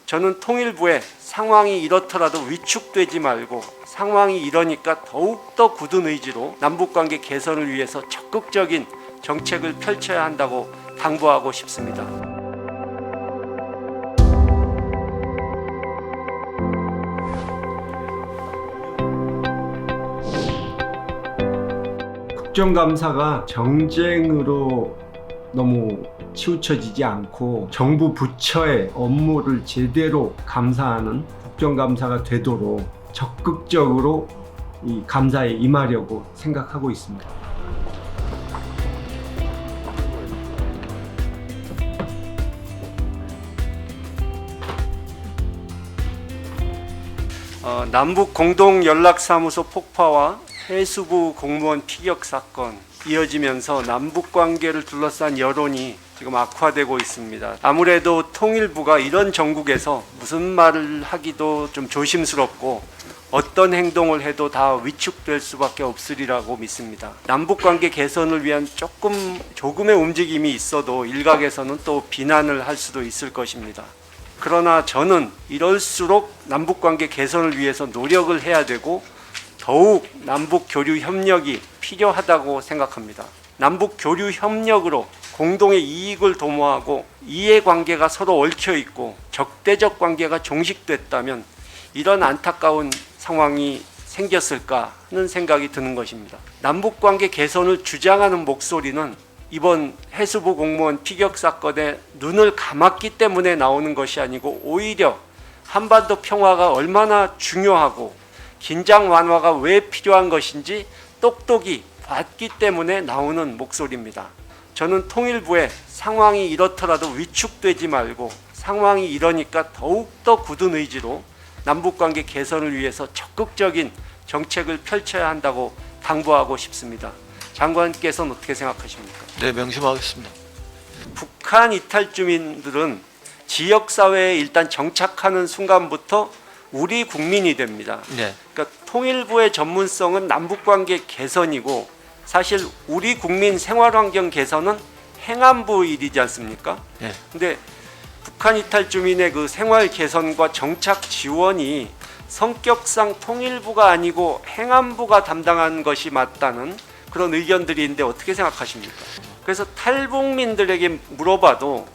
저는 통일부에 상황이 이렇더라도 위축되지 말고 상황이 이러니까 더욱더 굳은 의지로 남북관계 개선을 위해서 적극적인 정책을 펼쳐야 한다고 당부하고 싶습니다. 국정감사가 정쟁으로 너무 치우쳐지지 않고 정부 부처의 업무를 제대로 감사하는 국정감사가 되도록 적극적으로 이 감사에 임하려고 생각하고 있습니다. 남북 공동연락사무소 폭파와 해수부 공무원 피격 사건 이어지면서 남북 관계를 둘러싼 여론이 지금 악화되고 있습니다. 아무래도 통일부가 이런 정국에서 무슨 말을 하기도 좀 조심스럽고 어떤 행동을 해도 다 위축될 수밖에 없으리라고 믿습니다. 남북 관계 개선을 위한 조금의 움직임이 있어도 일각에서는 또 비난을 할 수도 있을 것입니다. 그러나 저는 이럴수록 남북 관계 개선을 위해서 노력을 해야 되고 더욱 남북 교류 협력이 필요하다고 생각합니다. 남북 교류 협력으로 공동의 이익을 도모하고 이해관계가 서로 얽혀 있고 적대적 관계가 종식됐다면 이런 안타까운 상황이 생겼을까 하는 생각이 드는 것입니다. 남북 관계 개선을 주장하는 목소리는 이번 해수부 공무원 피격 사건에 눈을 감았기 때문에 나오는 것이 아니고 오히려 한반도 평화가 얼마나 중요하고 긴장 완화가 왜 필요한 것인지 똑똑히 봤기 때문에 나오는 목소리입니다. 저는 통일부에 상황이 이렇더라도 위축되지 말고 상황이 이러니까 더욱더 굳은 의지로 남북관계 개선을 위해서 적극적인 정책을 펼쳐야 한다고 당부하고 싶습니다. 장관께서는 어떻게 생각하십니까? 네, 명심하겠습니다. 북한 이탈 주민들은 지역사회에 일단 정착하는 순간부터 우리 국민이 됩니다. 네. 그러니까 통일부의 전문성은 남북관계 개선이고 사실 우리 국민 생활환경 개선은 행안부 일이지 않습니까? 네. 근데 북한 이탈 주민의 그 생활 개선과 정착 지원이 성격상 통일부가 아니고 행안부가 담당한 것이 맞다는 그런 의견들이 있는데 어떻게 생각하십니까? 그래서 탈북민들에게 물어봐도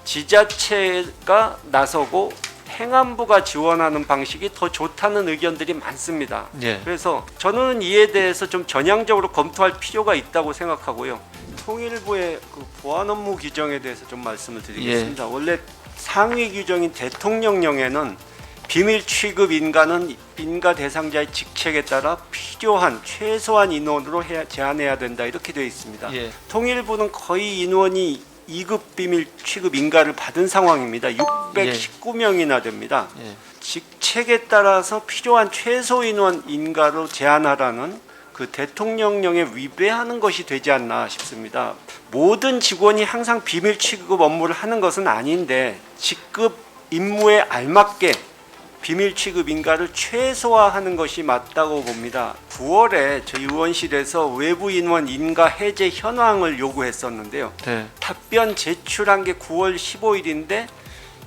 지자체가 나서고 행안부가 지원하는 방식이 더 좋다는 의견들이 많습니다. 네. 그래서 저는 이에 대해서 좀 전향적으로 검토할 필요가 있다고 생각하고요. 통일부의 그 보안 업무 규정에 대해서 좀 말씀을 드리겠습니다. 원래 상위 규정인 대통령령에는 비밀 취급 인가는 인가 대상자의 직책에 따라 필요한 최소한 인원으로 제한해야 된다 이렇게 되어 있습니다. 예. 통일부는 거의 인원이 2급 비밀 취급 인가를 받은 상황입니다. 619명이나 됩니다. 예. 직책에 따라서 필요한 최소 인원 인가로 제한하라는 그 대통령령에 위배하는 것이 되지 않나 싶습니다. 모든 직원이 항상 비밀 취급 업무를 하는 것은 아닌데 직급 임무에 알맞게 비밀 취급 인가를 최소화하는 것이 맞다고 봅니다. 9월에 저희 의원실에서 외부 인원 인가 해제 현황을 요구했었는데요. 네. 답변 제출한 게 9월 15일인데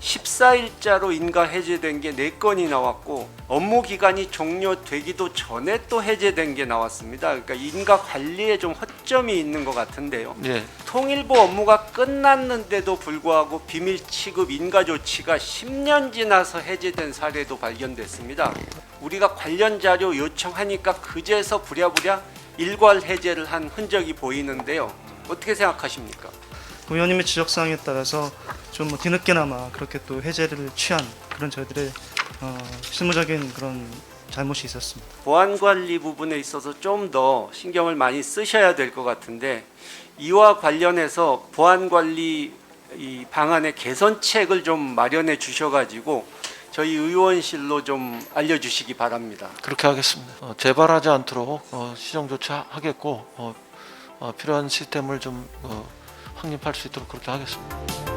14일자로 인가 해제된 게 4건이 나왔고 업무 기간이 종료되기도 전에 또 해제된 게 나왔습니다. 그러니까 인가 관리에 좀 허점이 있는 것 같은데요. 네. 통일부 업무가 끝났는데도 불구하고 비밀 취급 인가 조치가 10년 지나서 해제된 사례도 발견됐습니다. 우리가 관련 자료 요청하니까 그제서 부랴부랴 일괄 해제를 한 흔적이 보이는데요. 어떻게 생각하십니까? 의원님의 지적사항에 따라서 좀 뒤늦게나마 그렇게 또 해제를 취한 그런 저희들의 실무적인 그런 잘못이 있었습니다. 보안 관리 부분에 있어서 좀 더 신경을 많이 쓰셔야 될 것 같은데 이와 관련해서 보안 관리 이 방안의 개선책을 좀 마련해 주셔가지고 저희 의원실로 좀 알려주시기 바랍니다. 그렇게 하겠습니다. 재발하지 않도록 시정 조치하겠고 필요한 시스템을 좀 확립할 수 있도록 그렇게 하겠습니다.